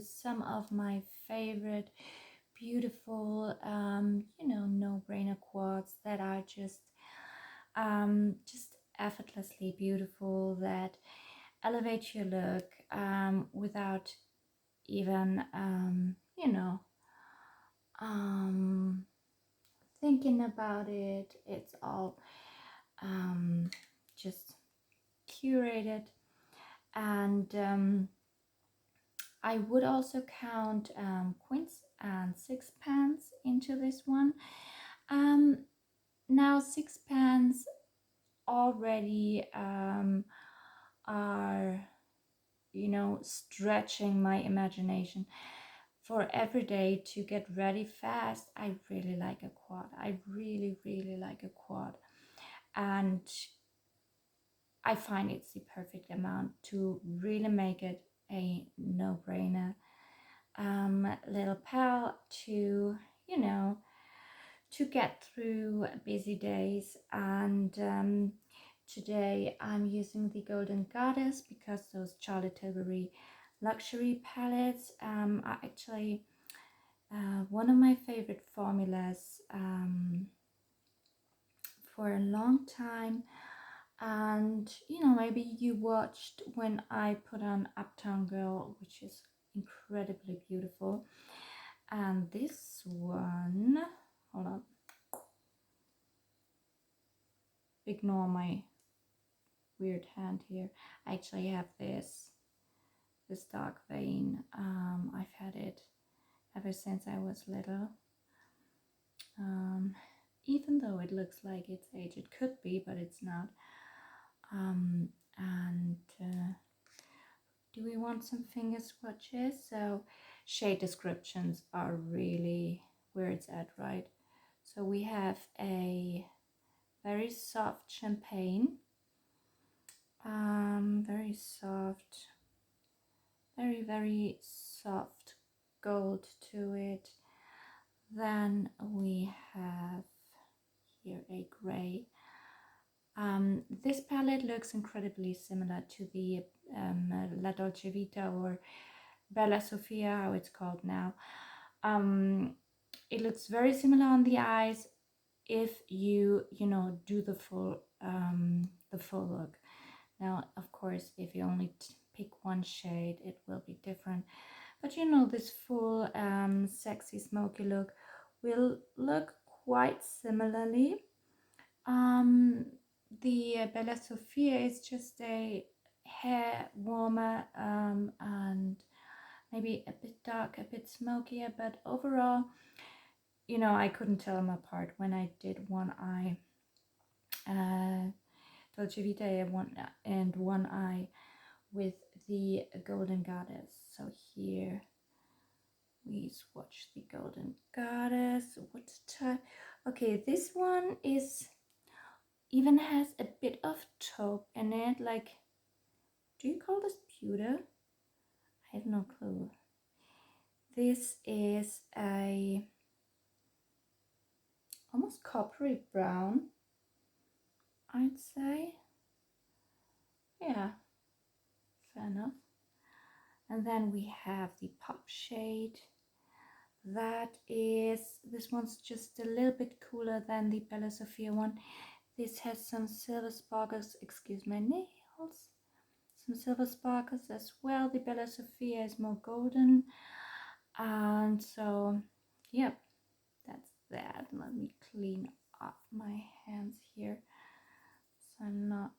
use some of my favorite beautiful, no-brainer quads that are just effortlessly beautiful, that elevate your look without even, um, thinking about it. It's all just curated. And I would also count quints and sixpence into this one. Now sixpence already are, stretching my imagination. For every day to get ready fast, I really like a quad. I really, really like a quad. And I find it's the perfect amount to really make it a no-brainer little pal to, to get through busy days. And today I'm using the Golden Goddess because those Charlotte Tilbury luxury palettes are actually one of my favorite formulas for a long time. And maybe you watched when I put on Uptown Girl, which is incredibly beautiful. And this one, hold on, ignore my weird hand here. I actually have this dark vein. I've had it ever since I was little. Even though it looks like it's age, it could be, but it's not. And do we want some finger swatches? So shade descriptions are really where it's at, right? So we have a very soft champagne, very soft, very soft gold to it. Then we have here a gray. This palette looks incredibly similar to the La Dolce Vita, or Bella Sofia, how it's called now. It looks very similar on the eyes if you do the full look. Now, of course, if you only pick one shade, it will be different. But this full sexy smoky look will look quite similarly. The Bella Sofia is just a hair warmer and maybe a bit dark, a bit smokier, but overall, I couldn't tell them apart when I did one eye. Dolce Vita and one eye with the Golden Goddess. So here we swatch the Golden Goddess. What type? Okay, this one even has a bit of taupe in it. Like, do you call this pewter? I have no clue. This is a almost coppery brown, I'd say. Yeah, fair enough. And then we have the pop shade. This one's just a little bit cooler than the Bella Sofia one. This has some silver sparkles, excuse my nails, some silver sparkles as well. The Bella Sofia is more golden. And so, yep, that's that. Let me clean off my hands here so I'm not.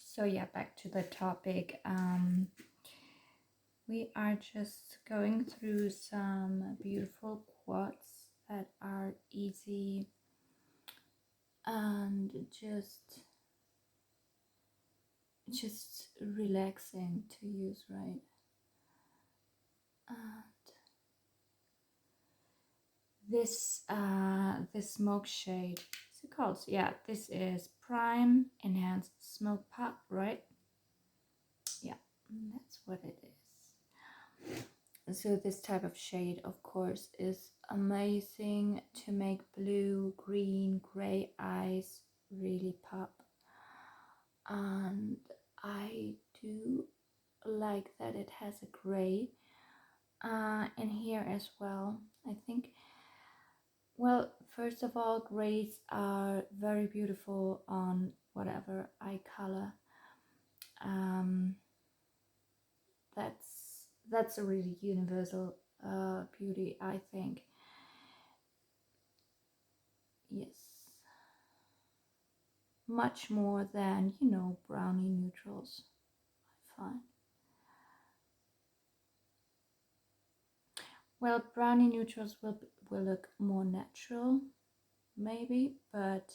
So yeah, back to the topic. We are just going through some beautiful quads that are easy and just relaxing to use, right? And this smoke shade, what's it called? Yeah, this is Prime Enhanced Smoke Pop, right? Yeah, that's what it is. So this type of shade, of course, is amazing to make blue, green, gray eyes really pop. And I do like that it has a gray in here as well. I think, well, first of all, grays are very beautiful on whatever eye color. Um, that's a really universal beauty, I think. Yes, much more than, you know, brownie neutrals, I find. Well, brownie neutrals will look more natural, maybe, but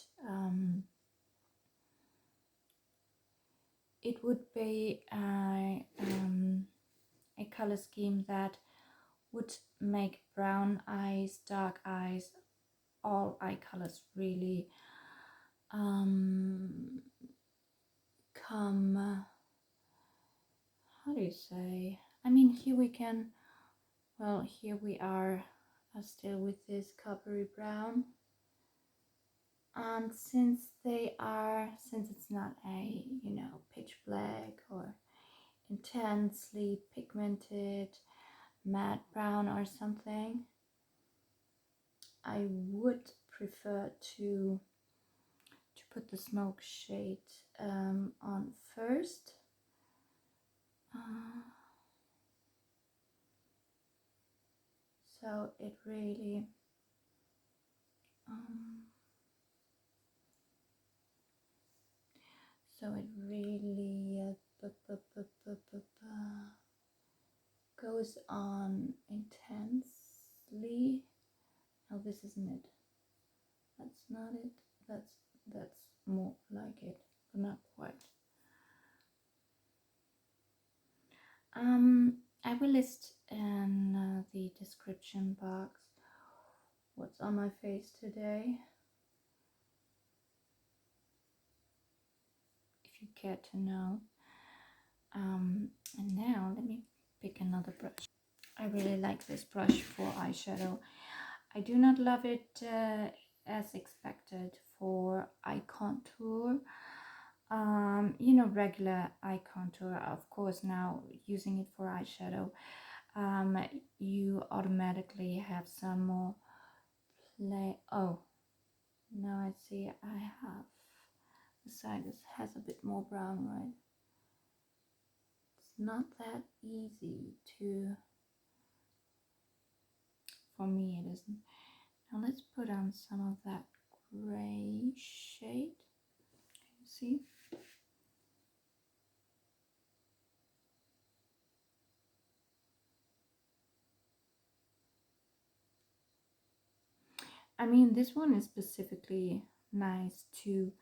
it would be a color scheme that would make brown eyes, dark eyes, all eye colors really come, how do you say, I mean, here we can, well, here we are still with this coppery brown, and since it's not a, you know, pitch black or intensely pigmented matte brown or something, I would prefer to put the smoke shade on first. So it really goes on intensely. Oh, this isn't it. That's not it. That's more like it, but not quite. I will list in the description box what's on my face today, if you care to know. And now let me pick another brush. I really like this brush for eyeshadow. I do not love it as expected for eye contour. You know, regular eye contour. Of course, now using it for eyeshadow, you automatically have some more play. Oh, now I see I have the side that has a bit more brown, right? It's not that easy to, for me it isn't. Now let's put on some of that gray shade. Can you see? I mean, this one is specifically nice to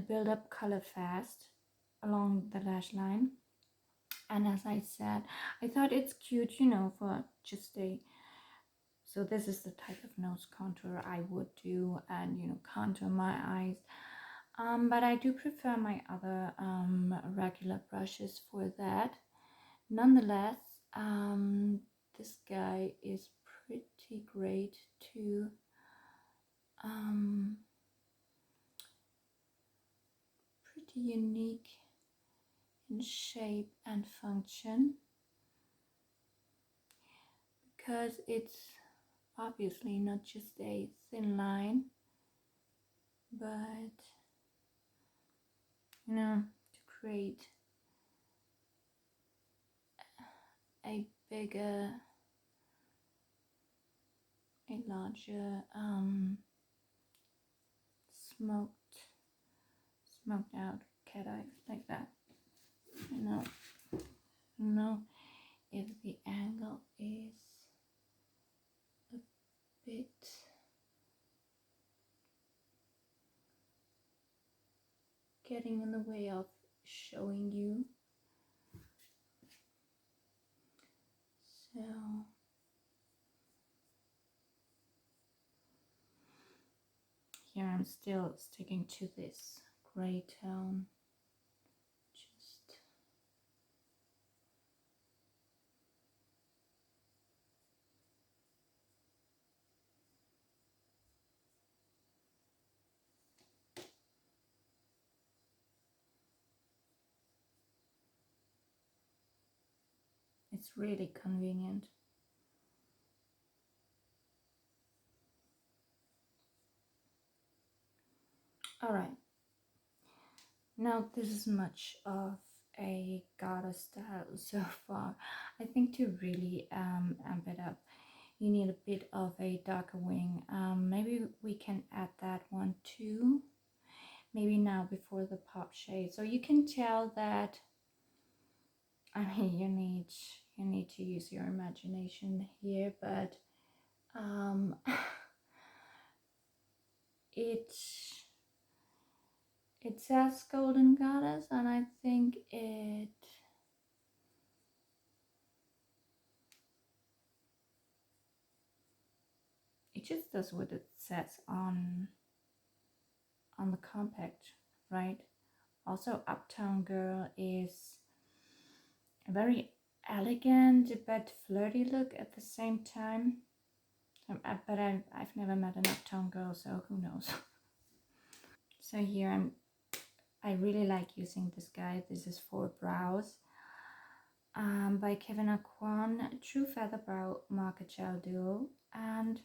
build up color fast along the lash line. And as I said, I thought it's cute, you know, for just a, so this is the type of nose contour I would do, and, you know, contour my eyes. But I do prefer my other regular brushes for that. Nonetheless, this guy is pretty great to pretty unique in shape and function, because it's obviously not just a thin line, but, you know, to create a bigger, a larger smoked out cat eye, like that. I don't know if the angle is a bit getting in the way of showing you. So here I'm still sticking to this gray tone. Just It's really convenient. All right, now this is much of a goddess style so far. I think to really amp it up, you need a bit of a darker wing. Maybe we can add that one too. Maybe now before the pop shade. So you can tell that, I mean, you need to use your imagination here, but it it says golden goddess, and I think it just does what it says on the compact, right? Also, Uptown Girl is a very elegant but flirty look at the same time. But I've never met an Uptown Girl, so who knows. So here I really like using this guy. This is for brows, by Kevin Aquan, True Feather Brow Marker Gel Duo, and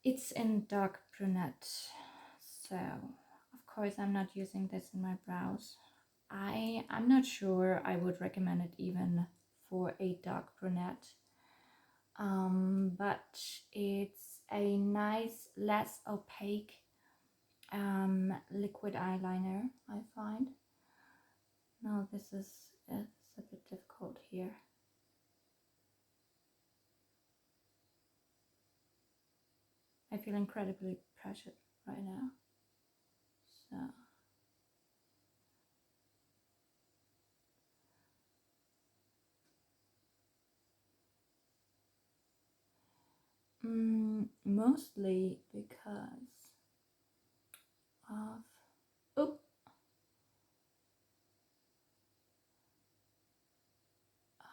it's in dark brunette. So of course I'm not using this in my brows. I'm not sure I would recommend it even for a dark brunette, but it's a nice, less opaque liquid eyeliner, I find. Now this is it's a bit difficult here. I feel incredibly pressured right now. So mostly because of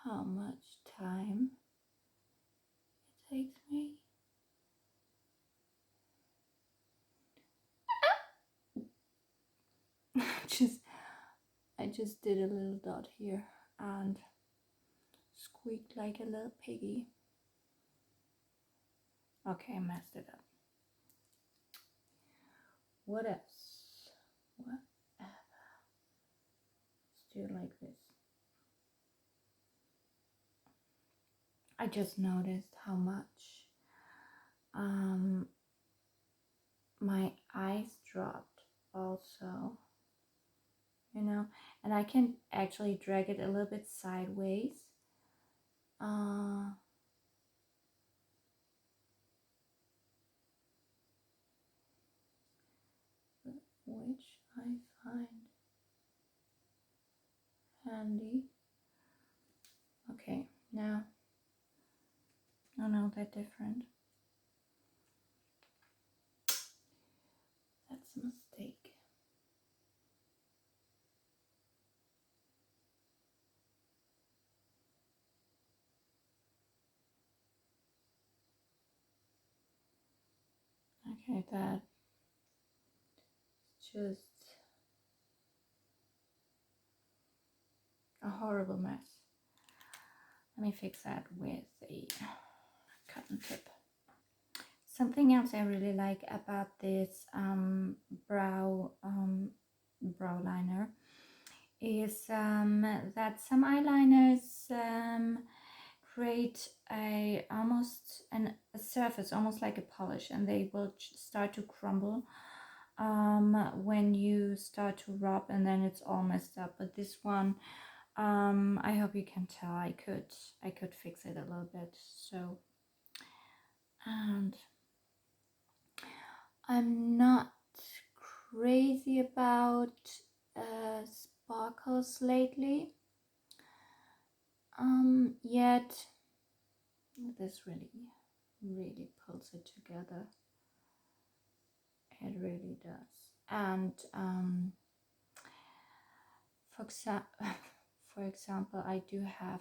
how much time it takes me. I just did a little dot here and squeaked like a little piggy. Okay, I messed it up. What else? Whatever. Let's do it like this. I just noticed how much my eyes dropped also, you know, and I can actually drag it a little bit sideways. Which I find handy. Okay, now, oh no, they're different. That's a mistake. Okay, that's just a horrible mess. Let me fix that with a cotton tip. Something else I really like about this brow liner is that some eyeliners create a surface almost like a polish, and they will start to crumble when you start to rub, and then it's all messed up. But this one, I hope you can tell I could fix it a little bit. So, and I'm not crazy about sparkles lately. Yet this really pulls it together. It really does. And for example, I do have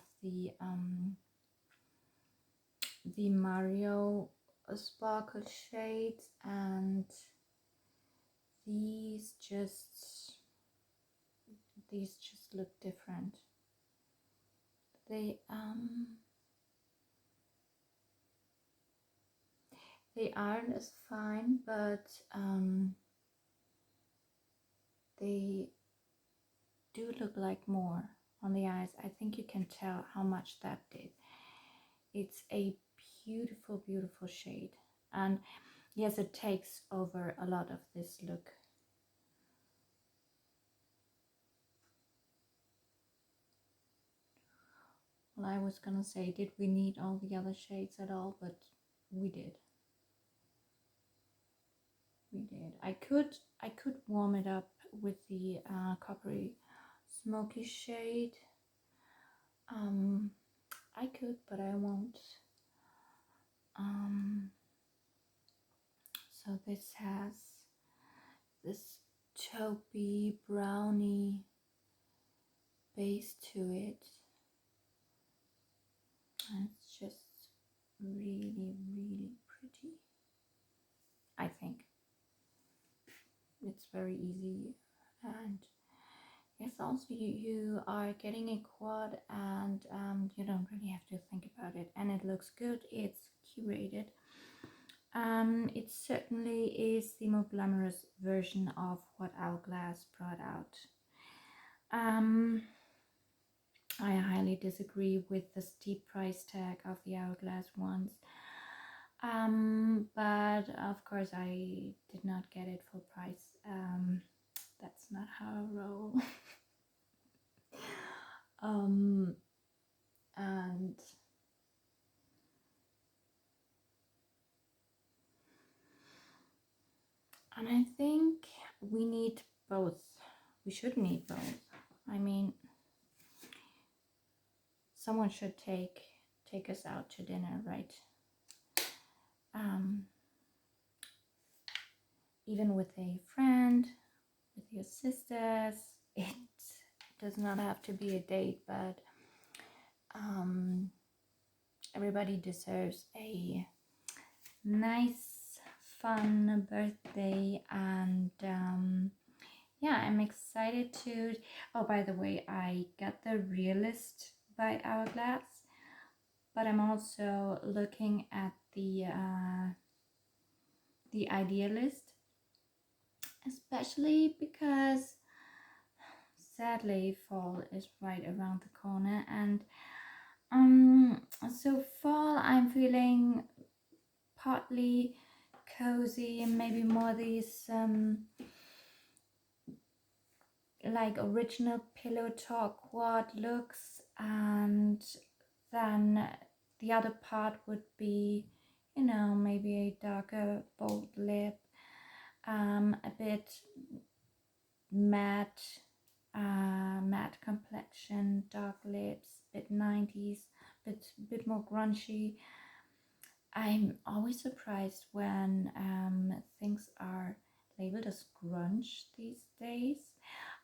the Mario sparkle shades, and these just look different. The the iron is fine, but they do look like more on the eyes. I think you can tell how much that did. It's a beautiful, beautiful shade, and yes, it takes over a lot of this look. Well, I was gonna say, did we need all the other shades at all? But we did. We did. I could warm it up with the coppery smoky shade. I could, but I won't. So this has this taupey brownie base to it. And it's just really, really pretty. I think it's very easy, and yes, also you are getting a quad, and you don't really have to think about it, and it looks good. It's curated. It certainly is the more glamorous version of what Hourglass brought out. I highly disagree with the steep price tag of the Hourglass ones. But of course I did not get it full price. That's not how I roll. And I think we need both. We should need both. I mean, someone should take us out to dinner, right? Even with a friend, with your sisters. It does not have to be a date, but everybody deserves a nice, fun birthday, and yeah, I'm excited to. Oh, by the way, I got the Realist by Hourglass, but I'm also looking at the Idealist, especially because sadly fall is right around the corner, and so fall I'm feeling partly cozy and maybe more these like original pillow talk quad looks, and then the other part would be, you know, maybe a darker bold lip, a bit matte matte complexion, dark lips, bit 90s, bit more grungy. I'm always surprised when things are labeled as grunge these days.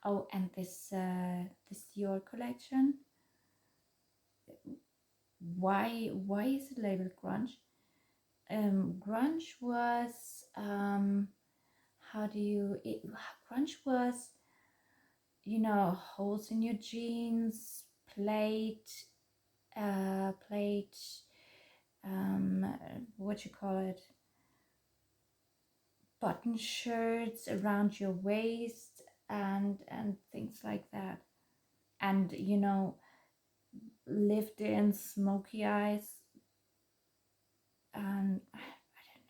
Oh, and this Dior collection. Why is it labeled grunge? Grunge was how do you it? Grunge was, you know, holes in your jeans, plate, what you call it, button shirts around your waist, and things like that, and you know, lived in smoky eyes. I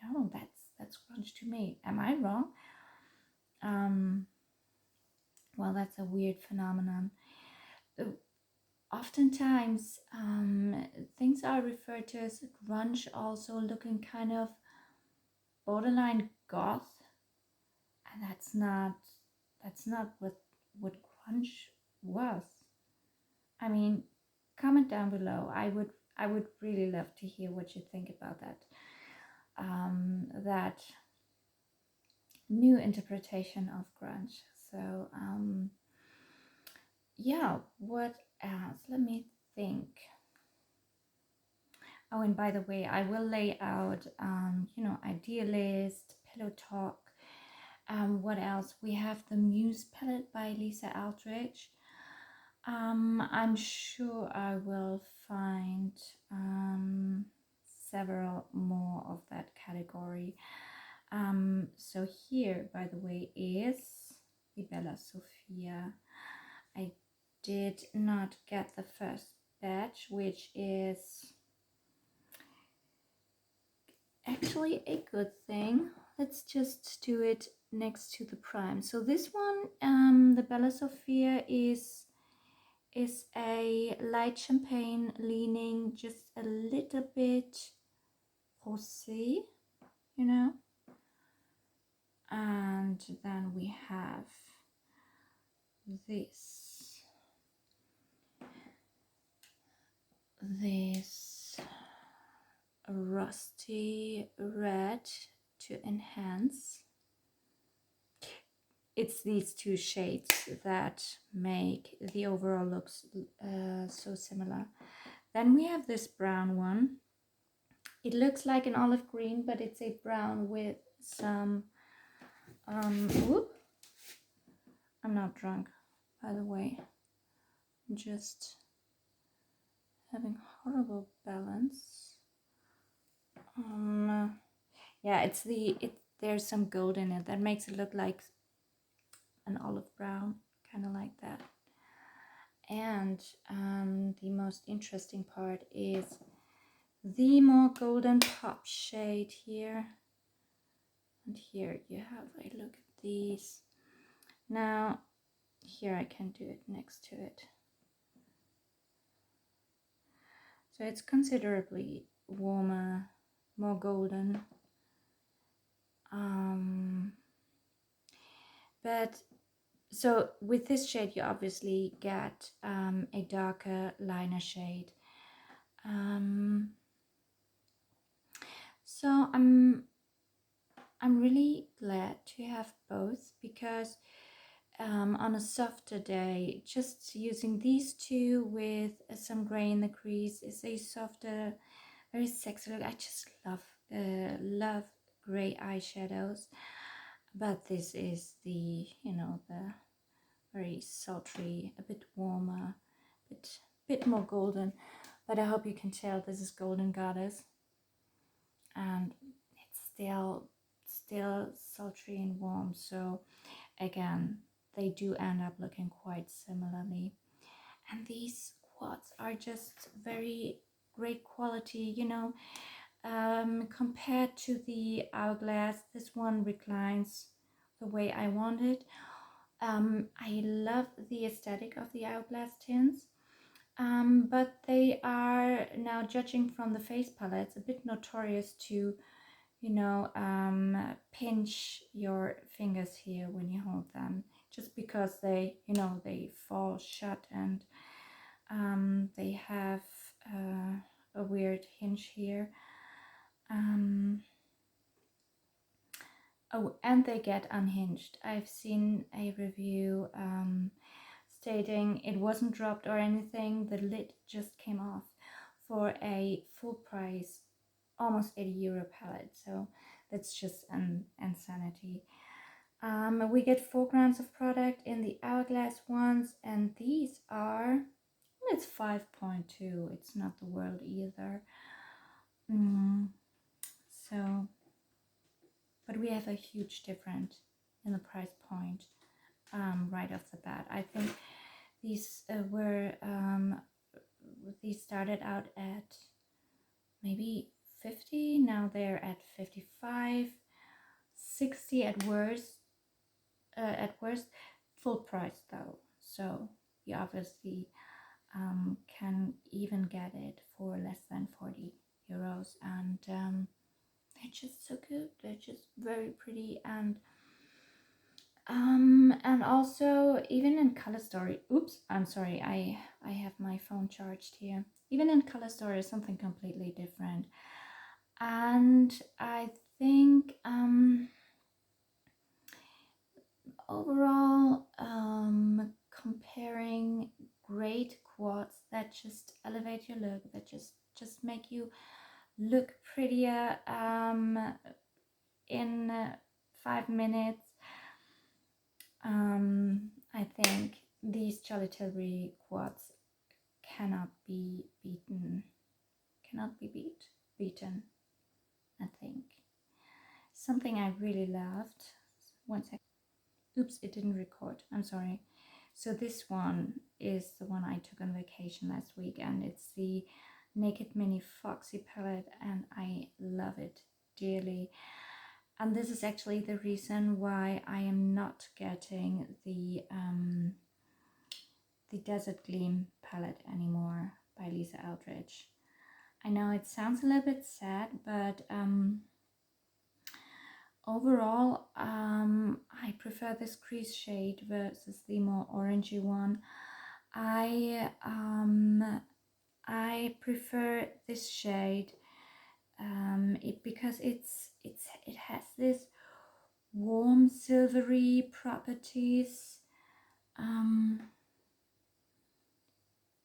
don't know. That's grunge to me. Am I wrong? Well, that's a weird phenomenon. Oftentimes, things are referred to as grunge, also looking kind of borderline goth, and that's not what grunge was. I mean, comment down below. I would really love to hear what you think about that. That new interpretation of grunge. So yeah, what else? Let me think. Oh, and by the way, I will lay out you know, Idealist, Pillow Talk. What else? We have the Muse palette by Lisa Aldridge. I'm sure I will find several more of that category. So here, by the way, is the Bella Sofia. I did not get the first batch, which is actually a good thing. Let's just do it next to the prime. So this one, the Bella Sofia is a light champagne leaning just a little bit rosé, you know. And then we have this rusty red to enhance. It's these two shades that make the overall looks so similar. Then we have this brown one. It looks like an olive green, but it's a brown with some whoop. I'm not drunk, by the way. I'm just having horrible balance. Yeah, there's some gold in it that makes it look like an olive brown, kind of like that. And the most interesting part is the more golden pop shade here. And here you have a look at these. Now, here I can do it next to it. So it's considerably warmer, more golden. But so with this shade, you obviously get a darker liner shade. So I'm really glad to have both, because on a softer day, just using these two with some gray in the crease is a softer, very sexy look. I just love gray eyeshadows, but this is the, you know, the very sultry, a bit warmer, bit more golden. But I hope you can tell this is Golden Goddess, and it's still sultry and warm. So again, they do end up looking quite similarly. And these quads are just very great quality, you know. Compared to the Hourglass, this one reclines the way I want it. I love the aesthetic of the Hourglass tints, but they are, now judging from the face palettes, a bit notorious to, you know, pinch your fingers here when you hold them, just because they, you know, they fall shut, and they have a weird hinge here. Oh, and they get unhinged. I've seen a review stating it wasn't dropped or anything, the lid just came off for a full price, almost €80 palette. So that's just an insanity. We get 4 grams of product in the Hourglass ones, and these are, it's 5.2. It's not the world either. So, but we have a huge difference in the price point right off the bat. I think these these started out at maybe 50. Now they're at 55, 60 at worst. Full price though. So you obviously can even get it for less than €40, and they're just so good. They're just very pretty, and also even in Color Story. Oops, I'm sorry. I have my phone charged here. Even in Color Story is something completely different, and I think overall, comparing great quads that just elevate your look, that just make you look prettier in 5 minutes, I think these Charlotte Tilbury quads cannot be beaten. Cannot be beaten, I think. Something I really loved. One second. Oops, it didn't record. I'm sorry. So this one is the one I took on vacation last week, and it's the Naked Mini Foxy palette, and I love it dearly. And this is actually the reason why I am not getting the Desert Gleam palette anymore by Lisa Eldridge. I know it sounds a little bit sad, but overall I prefer this crease shade versus the more orangey one. I prefer this shade because it has this warm silvery properties.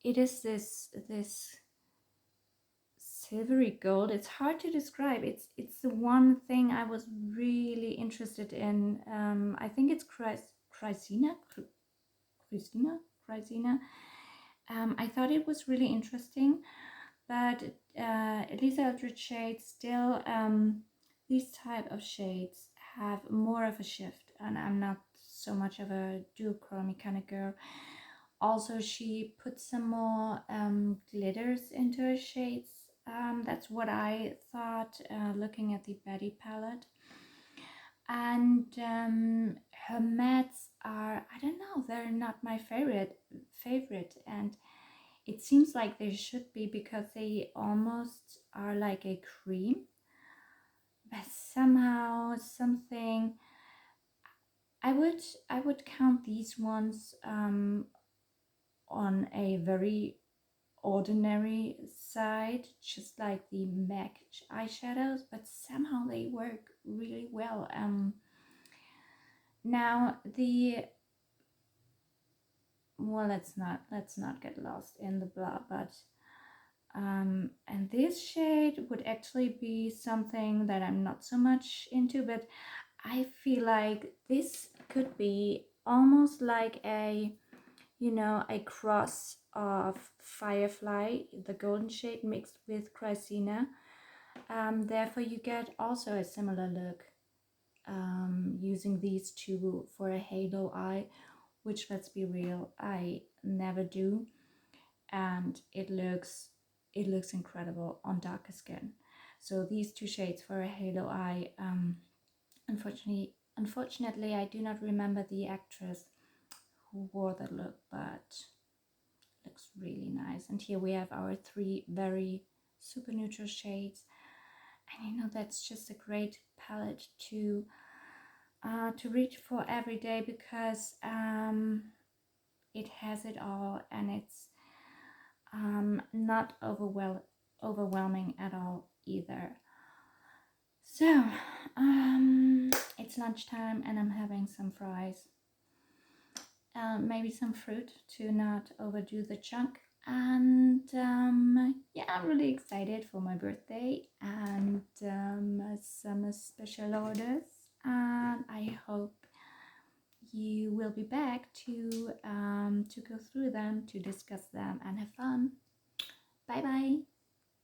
It is this silvery gold. It's hard to describe. It's the one thing I was really interested in. I think it's Christina. I thought it was really interesting, but Lisa Eldridge shades still, these type of shades have more of a shift, and I'm not so much of a duochrome kind of girl. Also, she put some more glitters into her shades. That's what I thought looking at the Betty palette. And her mattes are, I don't know, they're not my favorite, and it seems like they should be because they almost are like a cream, but somehow something. I would count these ones on a very ordinary side, just like the MAC eyeshadows, but somehow they work really well. Now let's not get lost in the blah, but and this shade would actually be something that I'm not so much into, but I feel like this could be almost like a, you know, a cross of Firefly, the golden shade, mixed with Christina. Therefore you get also a similar look using these two for a halo eye, which, let's be real, I never do, and it looks incredible on darker skin. So these two shades for a halo eye. Unfortunately, I do not remember the actress who wore that look, but looks really nice. And here we have our three very super neutral shades, and you know, that's just a great palette to reach for every day, because it has it all, and it's not overwhelming at all either. So it's lunchtime and I'm having some fries, maybe some fruit to not overdo the junk, and yeah, I'm really excited for my birthday and some special orders, and I hope you will be back to go through them, to discuss them and have fun. Bye bye.